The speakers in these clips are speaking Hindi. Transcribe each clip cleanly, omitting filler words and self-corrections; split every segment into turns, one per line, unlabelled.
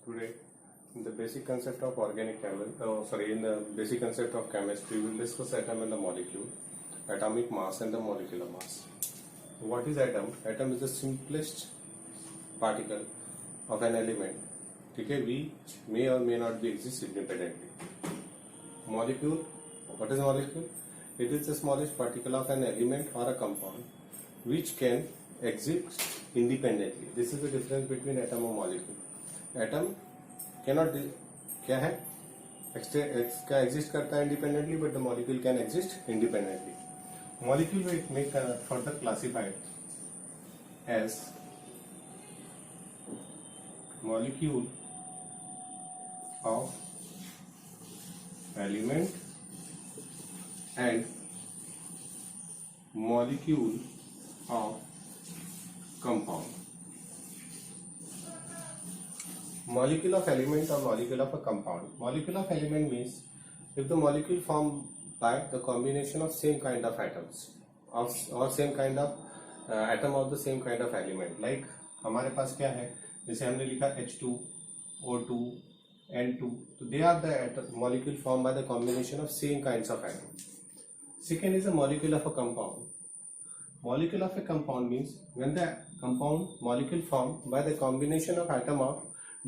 Today, in the basic concept of in the basic concept of chemistry, we will discuss atom and the molecule, atomic mass and the molecular mass. What is atom? Atom is the simplest particle of an element, okay, which may or may not be exist independently. Molecule, what is molecule? It is the smallest particle of an element or a compound which can exist independently. This is the difference between atom and molecule. Atom cannot क्या है क्या एग्जिस्ट करता है independently, but the molecule can exist independently. Molecule में further classified as molecule of element and molecule of compound. Molecule of element or molecule of a compound. Molecule of element means if the molecule formed by the combination of same kind of atoms or same kind of atom of the same kind of element. Like हमारे पास क्या है, जैसे हमने लिखा H2, O2, N2, तो they are the molecule formed by the combination of same kinds of atoms. Second is a molecule of a compound. Molecule of a compound means when the compound molecule formed by the combination of atom of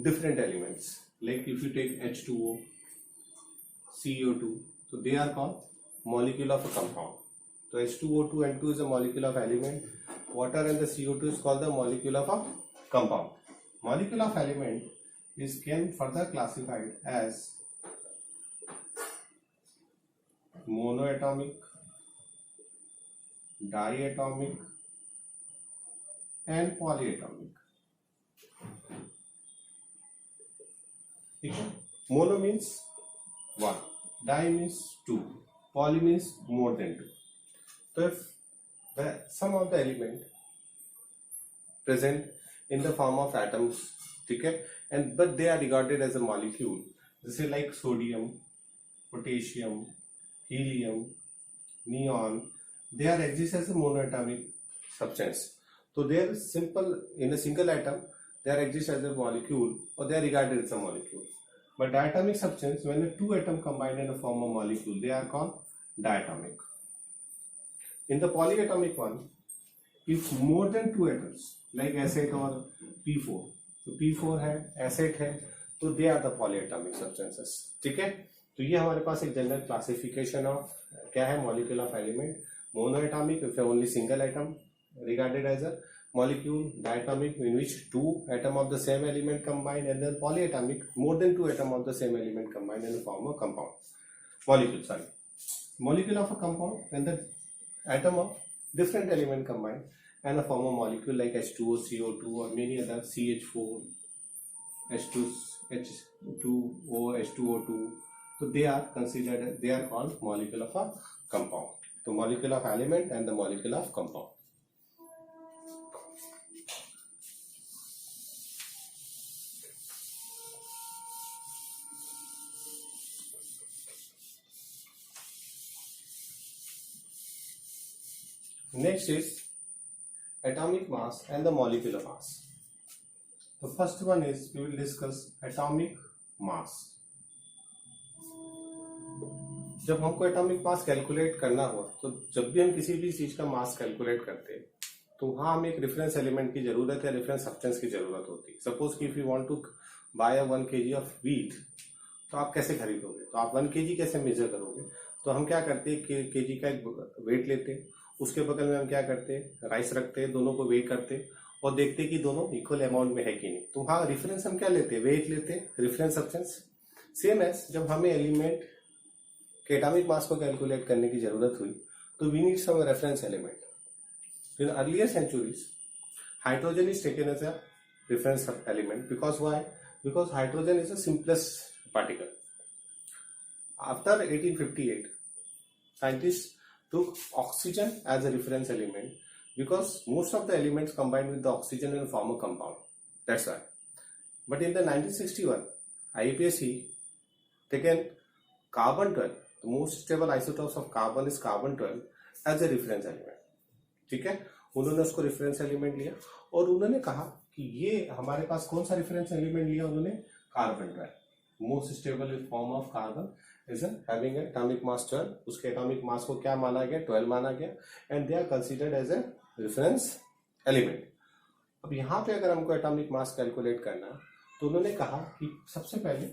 different elements. Like if you take H2O, CO2, so they are called molecule of a compound. So H2O2 and 2 is a molecule of element. Water and the CO2 is called the molecule of a compound. Molecule of element is can further classified as monoatomic, diatomic and polyatomic. Mono means one, di means two, poly means more than two. So if the sum of the element present in the form of atoms, okay, and but they are regarded as a molecule, this is like sodium, potassium, helium, neon, they are exist as a monoatomic substance. So they are simple in a single atom, they are exist as a molecule or they are regarded as a molecule. But diatomic substance, when the two atoms combine in a form of molecule, they are called diatomic. In the polyatomic one, if more than two atoms, like acid or P4, तो P4 है, acid है, तो they are the polyatomic substances. ठीक है? तो ये हमारे पास एक जनरल क्लासिफिकेशन ऑफ क्या है, molecule of element. Monoatomic if only single atom regarded as a molecule, diatomic in which two atoms of the same element combine, and then polyatomic more than two atoms of the same element combine in the form of compound. Molecule of a compound when the atom of different element combine and a form of molecule like H2O, CO2 or many other CH4, H2O, H2O2. So they are considered, they are called molecule of a compound. So molecule of element and the molecule of compound. Next is atomic mass and the molecular mass. The first one is we will discuss atomic mass. जब हमको एटॉमिक मास कैलकुलेट करना हो, तो जब भी हम किसी भी चीज का मास कैलकुलेट करते हैं तो वहां हमें एक रेफरेंस एलिमेंट की जरूरत है, रेफरेंस सब्सटेंस की जरूरत होती है. सपोज कि if you want to buy 1 kg of wheat, तो आप कैसे खरीदोगे, तो आप 1 kg कैसे मेजर करोगे. तो हम क्या करते हैं, केजी का एक वेट लेते हैं, उसके बगल में हम क्या करते हैं, राइस रखते हैं, दोनों को वेट करते हैं और देखते हैं कि दोनों इक्वल अमाउंट में है कि नहीं. तो वहां रेफरेंस हम क्या लेते हैं, वेट लेते हैं, रेफरेंस सब्सटेंस. सेम एज जब हमें एलिमेंट के एटॉमिक मास को कैलकुलेट करने की जरूरत हुई, तो we need some reference element. In earlier centuries hydrogen is taken as a reference element. Because why? Because hydrogen is the simplest particle. After 1858 scientists took oxygen as a reference element because most of the elements combined with the oxygen and form a compound. That's why. But in the 1961, IUPAC taken carbon 12, the most stable isotopes of carbon is carbon 12 as a reference element. ठीक है, उन्होंने उसको रेफरेंस एलिमेंट लिया और उन्होंने कहा कि ये हमारे पास कौन सा रेफरेंस एलिमेंट लिया, उन्होंने carbon 12. Most stable form of carbon is having atomic mass 12. उसके atomic mass को क्या माना गया? 12 माना गया, and they are considered as a reference element. अब यहाँ पे अगर हमको atomic mass कैलकुलेट करना, तो उन्होंने कहा कि सबसे पहले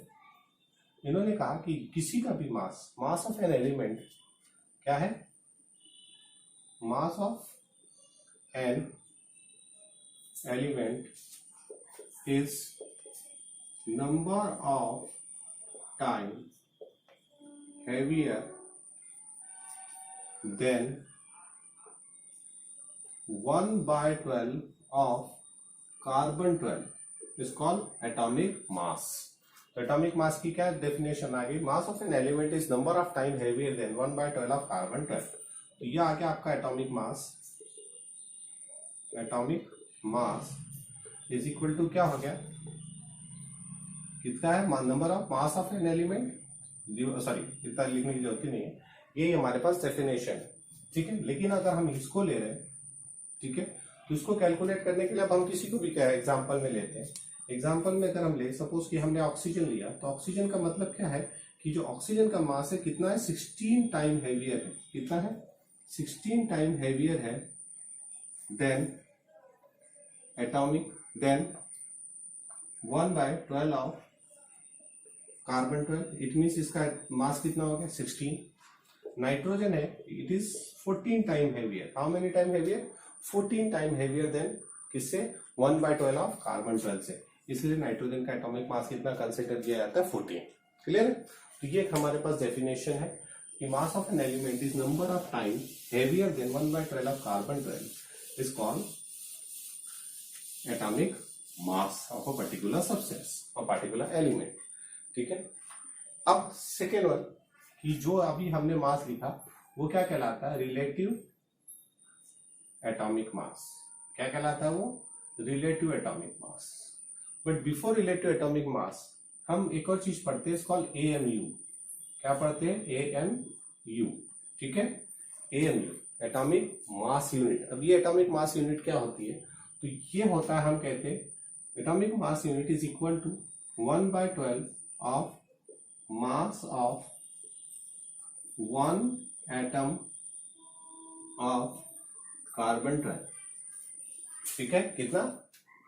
इन्होंने कहा कि किसी का भी मास ऑफ एन एलिमेंट क्या है? मास of an element is number of time heavier than 1/12 of carbon 12 is called atomic mass. तो एटॉमिक मास की क्या डेफिनेशन आ गई? Mass of an element is number of time heavier than 1/12 of carbon 12. तो ये आ गया आपका atomic mass. Atomic mass is equal to क्या हो गया? कितना है? Number of mass of an element, sorry इतना लिखने की जरूरत नहीं है, ये हमारे पास डेफिनेशन है, ठीक है. लेकिन अगर हम इसको ले रहे हैं, ठीक है, तो इसको कैलकुलेट करने के लिए अब हम किसी को भी क्या एग्जांपल में लेते हैं. एग्जांपल में अगर हम ले, सपोज कि हमने ऑक्सीजन लिया, तो ऑक्सीजन का मतलब क्या है कि जो ऑक्सीजन का मास है कितना है? 16 टाइम हेवियर है. कितना है? 16 टाइम हेवियर है than atomic, than 1/12 of carbon 12. It means इसका मास कितना हो गया? 16. नाइट्रोजन है, it is 14 time heavier. How many time heavier? 14 time heavier than किससे? 1/12 ऑफ कार्बन 12 से. इसलिए नाइट्रोजन का एटॉमिक मास कितना कंसिडर किया जाता है? 14. क्लियर है? तो ये हमारे पास डेफिनेशन है कि mass of an element is number of time heavier than 1/12 of carbon 12 is called atomic mass of a particular substance और पर्टिकुलर एलिमेंट. ठीक है. अब सेकेंड वन कि जो अभी हमने मास लिखा वो क्या कहलाता है? Relative atomic mass. क्या कहलाता है वो? Relative atomic mass. But before relative atomic मास हम एक और चीज पढ़ते हैं, कॉल्ड AMU. क्या पढ़ते हैं? AMU. ठीक है. AMU atomic mass unit. अब ये एटॉमिक मास यूनिट क्या होती है? तो ये होता है, हम कहते हैं atomic mass unit is equal to 1/12 of mass of one atom of carbon 12. ठीक है. कितना?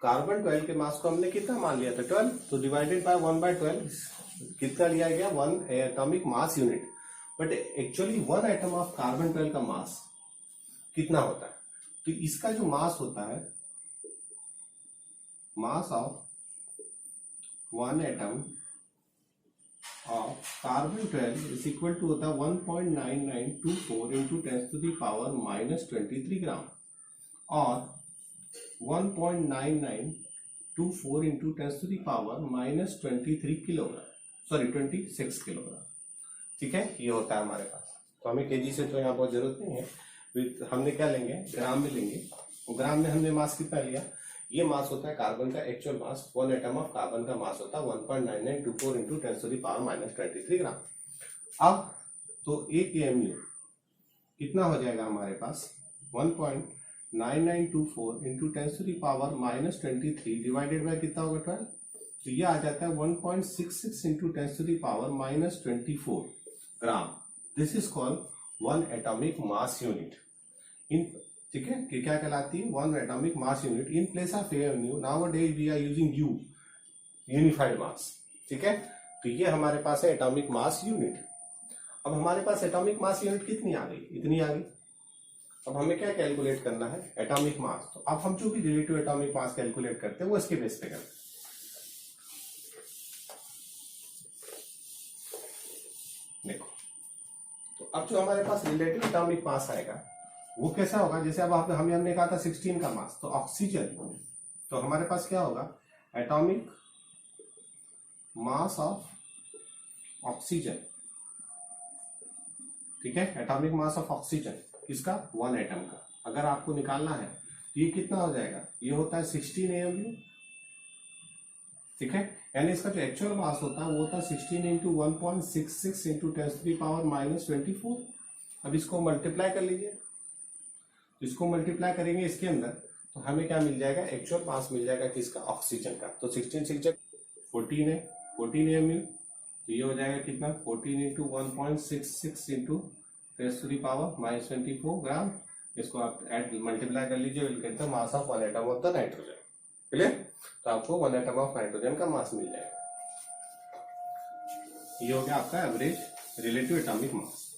कार्बन 12 के मास को हमने कितना मान लिया था? 12. तो डिवाइडेड बाय 1/12 कितना लिया गया? 1 atomic mass unit. But actually 1 atom of carbon 12 का मास कितना होता है? तो इसका जो मास होता है, mass of 1 atom of carbon 12 is equal to होता है 1.9924 into 10 to the power minus 23 ग्राम और 1.9924 into 10 to the power minus 23 kilogram, sorry 26 kilogram. ठीक है. ये होता है हमारे पास. तो हमें केजी से तो यहाँ बहुत जरूरत नहीं है. हमने क्या लेंगे? ग्राम में लेंगे. ग्राम में हमने मास कितना लिया? ये मास होता है कार्बन का actual mass. 1 atom of carbon का मास होता है 1.9924 into 10 to the power minus 23 ग्राम. अब तो एक AMU कितना हो जाएगा हमारे पास? 1.9924 into 10 to the power minus 23 divided by कितना होगा? 12. तो ये आ जाता है 1.66 into 10 to the power minus 24 gram. This is called 1 atomic mass unit. इन ठीक है कि क्या कहलाती है? 1 atomic mass unit. In place of AMU nowadays we are using U, unified mass. ठीक है. तो ये हमारे पास है एटॉमिक मास यूनिट. अब हमारे पास एटॉमिक मास यूनिट कितनी आ गई? इतनी आ गई. अब हमें क्या कैलकुलेट करना है? Atomic mass. तो अब हम जो भी रिलेटिव एटॉमिक मास कैलकुलेट करते हैं वो इसके बेस पे करते हैं. देखो, तो अब जो हमारे पास रिलेटिव एटॉमिक मास आएगा वो कैसा होगा? जैसे अब हमने कहा था 16 का मास, तो ऑक्सीजन, तो हमारे पास क्या होगा? Atomic mass of oxygen. ठीक है. एटॉमिक मास ऑफ ऑक्सीजन किसका? 1 एटम का. अगर आपको निकालना है तो ये कितना हो जाएगा? ये होता है 16 AMU. ठीक है. यानी इसका जो एक्चुअल मास होता है वो होता है 16 into 1.66 into 10 to the power minus 24. अब इसको मल्टीप्लाई कर लीजिए. इसको मल्टीप्लाई करेंगे इसके अंदर तो हमें क्या मिल जाएगा? एक्चुअल मास मिल जाएगा किसका? ऑक्सीजन का. तो 16 14 है 14 mu, तो ये हो जाएगा कितना 14 इंटू 1.66 इंटू 10⁻⁻24 ग्राम। इसको आप ऐड मल्टीप्लाई कर लीजिए, will get the mass of 1 atom of the nitrogen. Clear? तो आपको 1 एटम ऑफ नाइट्रोजन का मास मिल जाएगा। ये हो गया आपका average relative atomic mass.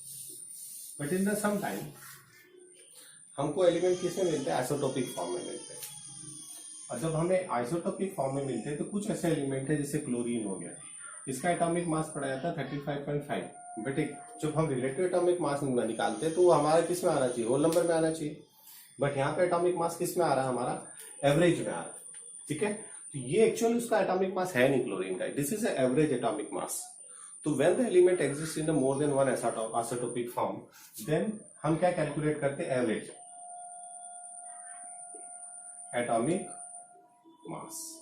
But in the same time हमको एलिमेंट किसमें मिलते हैं? आइसोटोपिक फॉर्म में मिलते हैं। और जब हमें आइसोटोपिक फॉर्म में मिलते हैं तो कुछ ऐसे एलिमेंट है जैसे क्लोरीन हो गया, इसका एटॉमिक मास पड़ा जाता है 35.5। बट जब हम रिलेटिव एटॉमिक मास निकालते हैं तो वो हमारा किस में आना चाहिए? होल नंबर में आना चाहिए। बट यहाँ पे एटॉमिक मास किस में आ रहा है? हमारा एवरेज में आ रहा है। ठीक है, तो ये एक्चुअली उसका एटॉमिक मास है नहीं क्लोरीन का, this is average atomic mass. तो when the element exist in more than one isotopic form, then हम क्या कैलकुलेट करते हैं? Average atomic mass.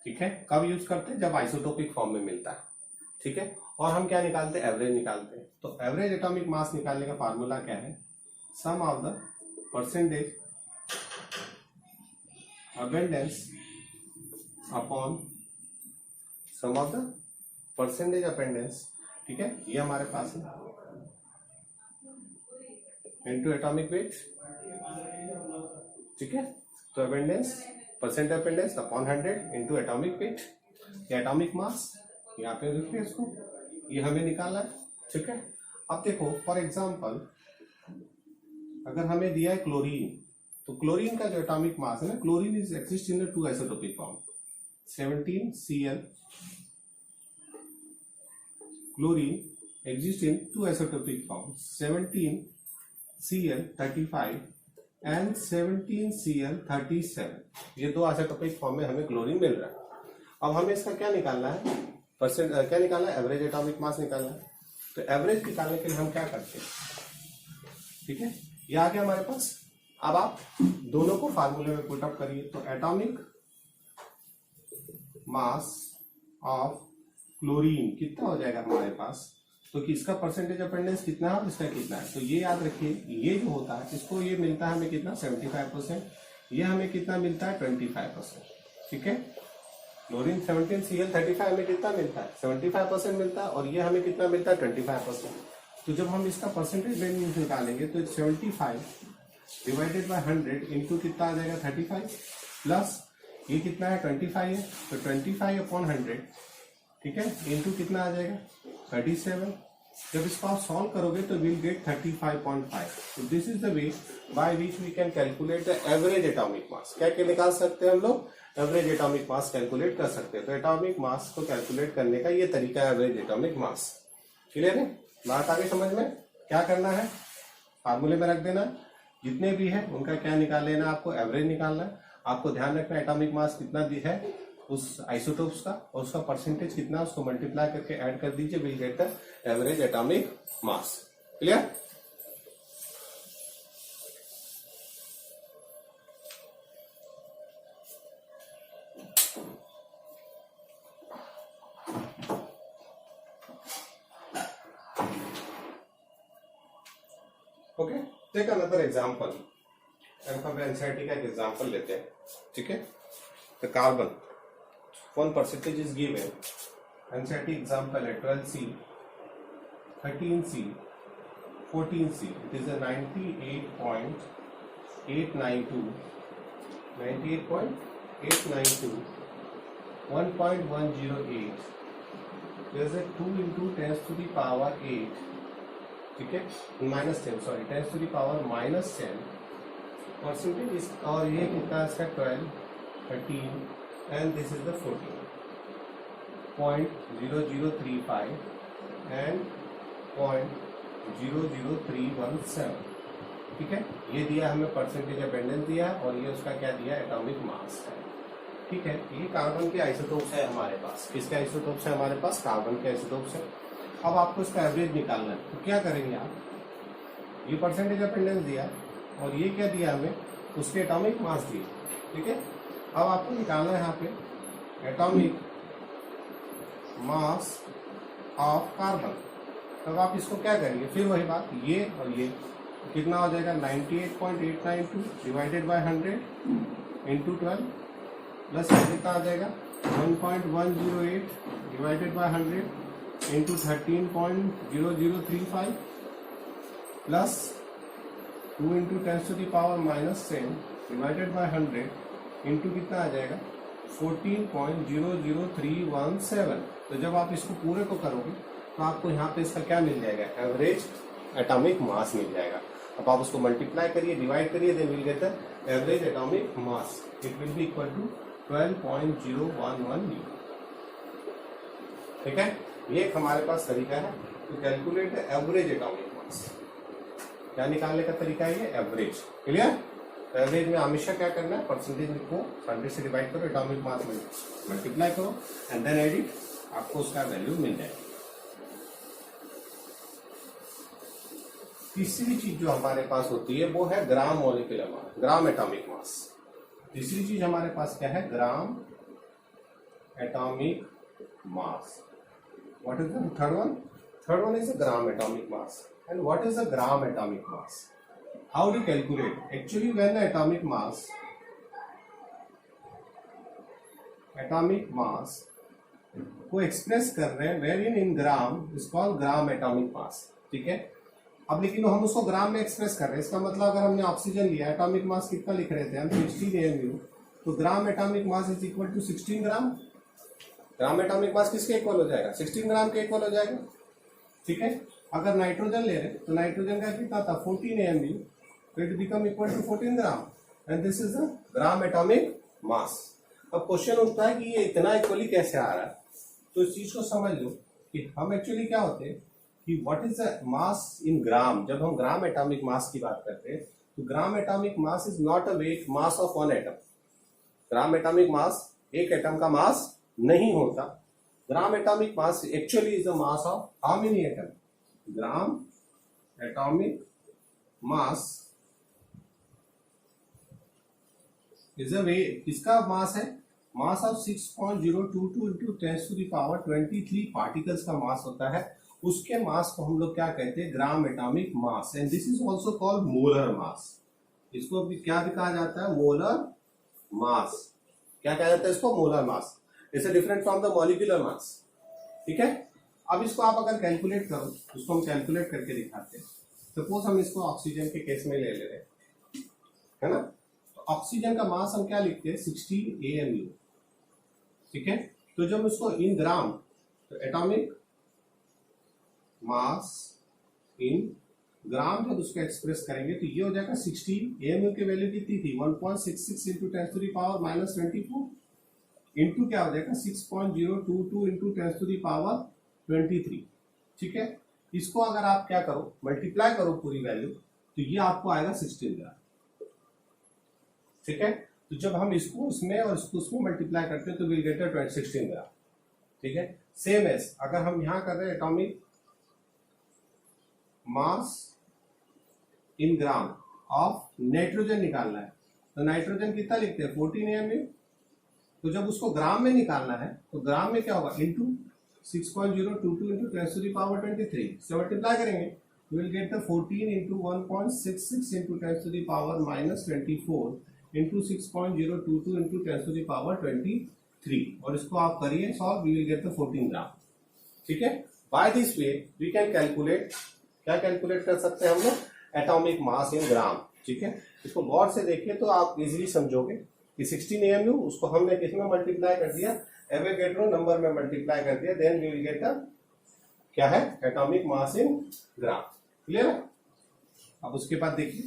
ठीक है, कब यूज करते हैं? जब आइसोटोपिक फॉर्म में मिलता है। ठीक है, और हम क्या निकालते हैं? एवरेज निकालते हैं। तो एवरेज एटॉमिक मास निकालने का फार्मूला क्या है? Sum of the percentage abundance upon sum of the percentage abundance. ठीक है, ये हमारे पास है इनटू एटॉमिक वेट। ठीक है, तो abundance percent abundance upon 100 into atomic weight या एटॉमिक मास, यहाँ पे देखिए इसको, ये हमें निकालना है। ठीक है, अब देखो फॉर एग्जांपल अगर हमें दिया है क्लोरीन, तो क्लोरीन का जो एटॉमिक मास है ना, chlorine is exist in 2 isotopic form 17Cl। Chlorine exist in 2 isotopic form 17Cl35 and 17Cl37। ये 2 आइसोटोपिक फॉर्म में हमें क्लोरीन मिल रहा है। अब हमें इसका क्या निकालना है? परसेंट क्या निकालना है? एवरेज एटॉमिक मास निकालना है। तो एवरेज निकालने के लिए हम क्या करते हैं? ठीक है, ये आ गया हमारे पास। अब आप दोनों को फार्मूले में पुट अप करिए। तो एटॉमिक मास ऑफ क्लोरीन कितना हो जाएगा हमारे पास? तो किसका परसेंटेज अपेंडेंस कितना है और इसका कितना है? तो ये याद रखिए, ये जो होता है इसको ये मिलता है हमें कितना? 75%। ये हमें कितना मिलता है? 25%। ठीक है, क्लोरीन 17Cl35 हमें कितना मिलता है? 75% मिलता है, और ये हमें कितना मिलता है? 25%। तो जब हम इसका परसेंटेज वैल्यू निकालेंगे तो 75 डिवाइडेड बाय 100 इंटू कितना आ जाएगा? 35 प्लस ये कितना है? 25 है, तो 25/100। ठीक है, इंटू कितना आ जाएगा? 37। जब इसको आप सॉल्व करोगे तो विल गेट 35.5। तो this is the way by which we can calculate the average atomic mass. क्या क्या निकाल सकते हैं हम लोग? एवरेज एटॉमिक मास कैलकुलेट कर सकते हैं। तो एटॉमिक मास को कैलकुलेट करने का ये तरीका है, एवरेज एटॉमिक मास। क्लियर है? बात आगे समझ में? क्या करना है? फार्मूले में रख देना, जितने भी है उनका क्या निकाल लेना, आपको एवरेज निकालना है। आपको ध्यान रखना एटॉमिक मास कितना है उस आइसोटोप्स का, और उसका परसेंटेज कितना, उसको मल्टीप्लाई करके ऐड कर दीजिए, will get the average atomic mass. Clear? Okay, take another example. हम एनसीईआरटी का एक एग्जांपल लेते हैं। ठीक है, the carbon 1% is given. NCERT example है 12C, 13C, 14C. It is a 98.892, 1.108. There is a 2 into 10 to the power 8. ठीक है, -10, sorry 10 to the power -10 percentage इस, और ये कितना इसका 12, 13 and this is the 14.0035 and 0.00317। ठीक है, ये दिया हमें परसेंटेज अपेंडेंस दिया, और ये उसका क्या दिया? एटॉमिक मास है। ठीक है, ये कार्बन के आइसोटोप्स है हमारे पास। किसके आइसोटोप्स है हमारे पास? कार्बन के आइसोटोप्स है। अब आपको इसका एवरेज निकालना है, तो क्या करेंगे आप? ये परसेंटेज अपेंडेंस दिया, और ये क्या दिया हमें? उसके एटॉमिक मास दिए। ठीक है, अब आपको निकालना है यहाँ पे एटॉमिक मास ऑफ कार्बन। तब आप इसको क्या करेंगे? फिर वही बात, ये और ये कितना हो जाएगा? 98.892 डिवाइडेड बाय 100 इंटू 12 प्लस कितना आ जाएगा? 1.108 divided by 100 into 13.0035 plus 2 into 10⁻⁻10 divided by 100 into कितना आ जाएगा 14.00317। तो जब आप इसको पूरे को करोगे तो आपको यहाँ पे इसका क्या मिल जाएगा, एवरेज एटॉमिक मास मिल जाएगा। अब आप उसको मल्टीप्लाई करिए, डिवाइड करिए, then will get the average atomic mass. It will be equal to 12.011 newton. ठीक है, ये एक हमारे पास तरीका है to calculate the average atomic mass. क्या निकालने का तरीका है ये, एवरेज। क्लियर? एवरेज में हमेशा क्या करना है, परसेंटेज लिखो, 100 से डिवाइड करो, एटॉमिक मास में मल्टीप्लाई करो एंड देन एड इट, आपको उसका वैल्यू मिल जाएगा। तीसरी चीज जो हमारे पास होती है वो है ग्राम मॉलिक्यूलर मास, ग्राम एटॉमिक मास। तीसरी चीज हमारे पास क्या है, ग्राम atomic mass. What is the third one? Third one is the gram atomic mass. And what is the gram atomic mass? How to calculate? Actually, when the atomic mass को एक्सप्रेस कर रहे हैं, wherein in gram is called gram atomic mass. ठीक है, अब लेकिन हम उसको ग्राम में एक्सप्रेस कर रहे हैं। इसका मतलब अगर हमने ऑक्सीजन लिया, एटॉमिक मास कितना लिख रहे थे हम, 16 AMU, तो gram atomic mass is equal to 16 gram. Gram atomic mass किसके इक्वल हो जाएगा, 16 ग्राम के इक्वल हो जाएगा। ठीक है, अगर नाइट्रोजन ले रहे तो नाइट्रोजन का कितना था, 14 AMU, तो it become equal to 14 gram and this is the gram atomic mass. अब क्वेश्चन उठता है कि ये इतना इक्वली कैसे आ रहा है, तो इस चीज को समझ लो कि हम एक्चुअली क्या होते हैं कि व्हाट इज द मास इन ग्राम। जब हम ग्राम एटॉमिक मास की बात करते हैं तो gram atomic mass is not a weight mass of one atom. Gram atomic mass एक एटम का मास नहीं होता। Gram atomic mass actually is the mass of how many atom. Gram atomic mass is a way, किसका मास है, मास ऑफ 6.022 इंटू 10⁻23 पार्टिकल्स का मास होता है। उसके मास को हम लोग क्या कहते हैं, ग्राम atomic mass. And this is also called molar mass. इसको भी क्या भी कहा जाता है, मोलर मास। क्या कहा जाता है इसको, molar mass. It's different from the molecular मास। ठीक है, अब इसको आप अगर कैलकुलेट करो, उसको हम कैलकुलेट करके दिखाते हैं। सपोज हम इसको ऑक्सीजन के केस में ले रहे हैं, है ना। ऑक्सीजन का मास हम क्या लिखते हैं, 16 AMU। ठीक है, तो जब उसको इन ग्राम, तो एटॉमिक मास इन ग्राम जब उसको एक्सप्रेस करेंगे तो ये हो जाएगा 16 AMU की वैल्यू कितनी थी, 1.66 इंटू 10⁻⁻24 इंटू क्या हो जाएगा 6.022 इंटू 10⁻23। ठीक है, इसको अगर आप क्या करो, मल्टीप्लाई करो पूरी वैल्यू, तो ये आपको आएगा 16 ग्राम। ठीक है, तो जब हम इसको इसमें और इसको उसमें मल्टीप्लाई करते हैं तो विल गेट 16 ग्राम। ठीक है, सेम एज अगर हम यहां कर रहे हैं atomic mass in gram of nitrogen निकालना है, तो नाइट्रोजन कितना लिखते हैं, 14 AMU। तो जब उसको ग्राम में निकालना है तो ग्राम में क्या होगा, इंटू 6.022 इंटू 10⁻23 से मल्टीप्लाई करेंगे, will get the 14 into 1.66 into 10⁻⁻24 into 6.022 into 10⁻23, और इसको आप करिए solve, we will get the 14 gram. ठीक है, by this way we can calculate, क्या कैलकुलेट कर सकते हैं हम लोग, एटॉमिक मास इन ग्राम। ठीक है, इसको गौर से देखिए तो आप इजीली समझोगे कि 16 AMU उसको हमने किसमें मल्टीप्लाई कर दिया, एवोगैड्रो नंबर में मल्टीप्लाई कर दिया, then we will get the क्या है, एटॉमिक मास इन ग्राम। क्लियर है? अब उसके बाद देखिए,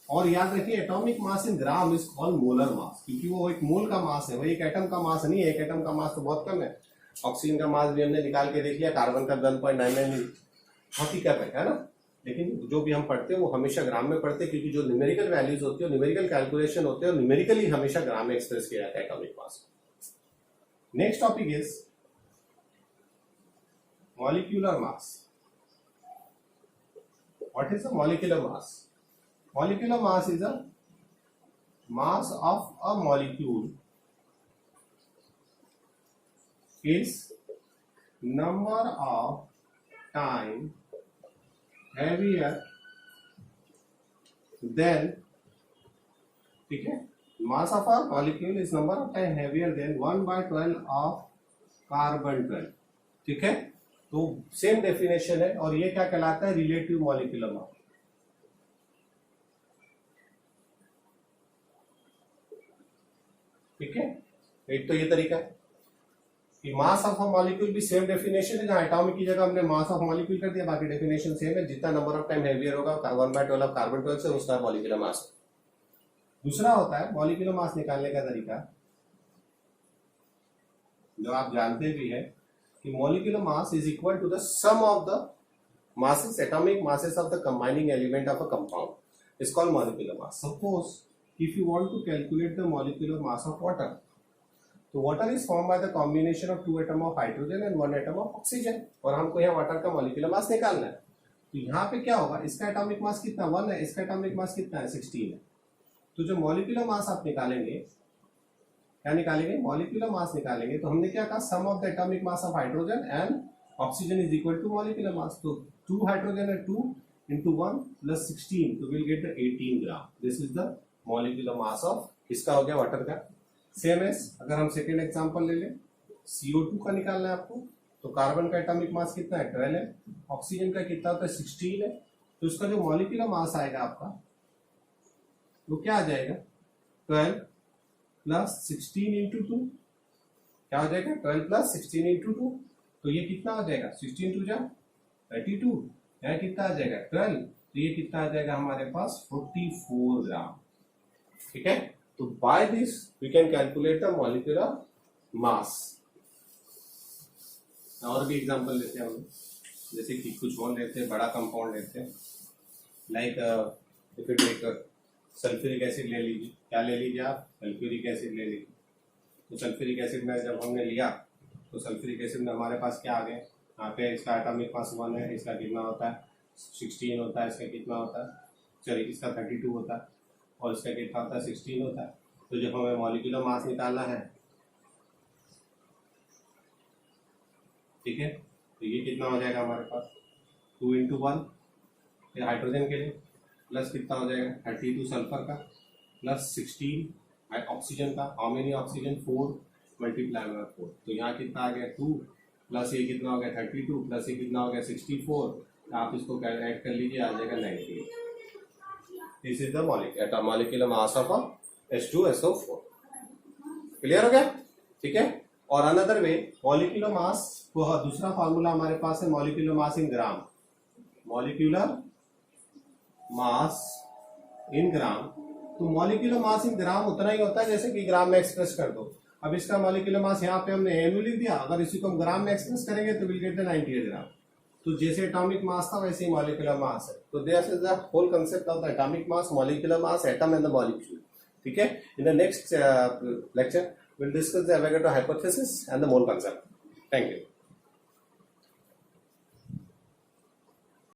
और याद रखिए atomic mass in gram is called molar mass, क्योंकि वो एक मोल का मास है, वो एक एटम का मास नहीं है। एक एटम का मास तो बहुत कम है। ऑक्सीजन का मास भी हमने निकाल के देख लिया, कार्बन का 12.99 हकीकत है ना। लेकिन जो भी हम पढ़ते हैं वो हमेशा ग्राम में पढ़ते हैं, क्योंकि जो न्यूमेरिकल वैल्यूज होती है, न्यूमेरिकल कैलकुलेशन होते हैं, न्यूमेरिकली हमेशा ग्राम में एक्सप्रेस किया जाता है atomic mass. Next topic is molecular mass. What is the molecular mass? Molecular mass is a mass of a molecule is number of time heavier than, ठीक है, mass of a molecule is number of time heavier than 1/12 of carbon 12। ठीक है, तो सेम डेफिनेशन है और ये क्या कहलाता है, रिलेटिव मॉलिक्यूलर मास। ठीक है, एक तो ये तरीका है कि मास ऑफ अ मॉलिक्यूल भी सेम डेफिनेशन है, जहां एटॉमिक की जगह हमने मास ऑफ मॉलिक्यूल कर दिया, बाकी डेफिनेशन सेम है, जितना नंबर ऑफ टाइम हेवियर होगा कार्बन बाय 12 कार्बन 12 से उसका मॉलिक्यूलर मास। दूसरा होता है मॉलिक्यूलर मास निकालने का तरीका, जो आप जानते भी है कि molecular mass is equal to the sum of the masses, atomic masses of the combining element of a compound is called molecular mass. Suppose if you want to calculate the molecular mass of water, तो water is formed by the combination of 2 atom of hydrogen and 1 atom of oxygen, और हमको यहाँ water का molecular mass निकालना है। तो यहाँ पे क्या होगा, इसका atomic mass कितना 1 है, इसका atomic mass कितना है 16 है। तो जो molecular mass आप निकालेंगे, क्या निकालेंगे, molecular mass निकालेंगे, तो हमने क्या कहा, sum of the atomic mass of hydrogen and oxygen is equal to molecular mass. तो 2 hydrogen and 2 into 1 plus 16, so we'll get the 18 gram. This is the molecular mass of, इसका हो गया वाटर का। सेम एस अगर हम सेकेंड एग्जांपल ले लें, CO2 का निकालना है आपको, तो कार्बन का एटॉमिक मास कितना है 12 है, ऑक्सीजन का कितना होता है 16 है, तो इसका जो मॉलिक्यूलर मास आएगा आपका वो क्या आ जाएगा 12 प्लस 16 इंटू 2, क्या हो जाएगा 12 प्लस 16 इंटू 2, तो ये कितना हो जाएगा 16 टू जा 32, यहाँ कितना आ जाएगा 12, तो ये कितना आ जाएगा हमारे पास 44 ग्राम। ठीक है, तो by this we can calculate the molecular mass. और भी एग्जांपल लेते हैं हम, जैसे कि कुछ और लेते हैं, बड़ा कंपाउंड लेते हैं, like if you take sulphuric acid ले लीजिए, क्या ले लीजिए आप, सल्फ्यूरिक एसिड ले लीजिए। तो सल्फ्यूरिक एसिड में जब हमने लिया तो सल्फ्यूरिक एसिड में हमारे पास क्या आ गए, यहाँ पे इसका एटॉमिक मास 1 है, इसका कितना होता है 16 होता है, इसका कितना होता है, चलिए इसका 32 होता है, और इसका कितना होता है 16 होता है। तो जब हमें मॉलिक्यूलर मास निकालना है, ठीक है, तो ये कितना हो जाएगा हमारे पास 2 into 1 फिर हाइड्रोजन के लिए, प्लस कितना हो जाएगा 32 सल्फर का, प्लस 16 ऑक्सीजन का, how many oxygen 4 multiply by 4, तो यहाँ कितना आ गया 2 प्लस ये कितना हो गया 32 प्लस ये कितना हो गया 64, आप इसको ऐड कर लीजिए, आ जाएगा 98। This is the molecular mass of H2SO4। Clear हो गया? ठीक है, और अनदर वे मॉलिक्यूलर मास को दूसरा फार्मूला हमारे पास है मॉलिक्यूलर मास इन ग्राम। मॉलिक्यूलर मास इन ग्राम, तो मॉलिक्यूलर मास इन ग्राम उतना ही होता है जैसे कि ग्राम में एक्सप्रेस कर दो। अब इसका मॉलिक्यूलर मास यहाँ पे हमने एमयू लिख दिया, अगर इसी को हम ग्राम में एक्सप्रेस करेंगे तो विल गेट द 98 ग्राम। तो जैसे एटॉमिक मास था वैसे ही मॉलिक्यूलर मास है। तो this is the whole concept of the atomic mass, molecular mass, atom and the molecule. ठीक है, in the next lecture we'll discuss the Avogadro hypothesis and the mole concept. Thank you.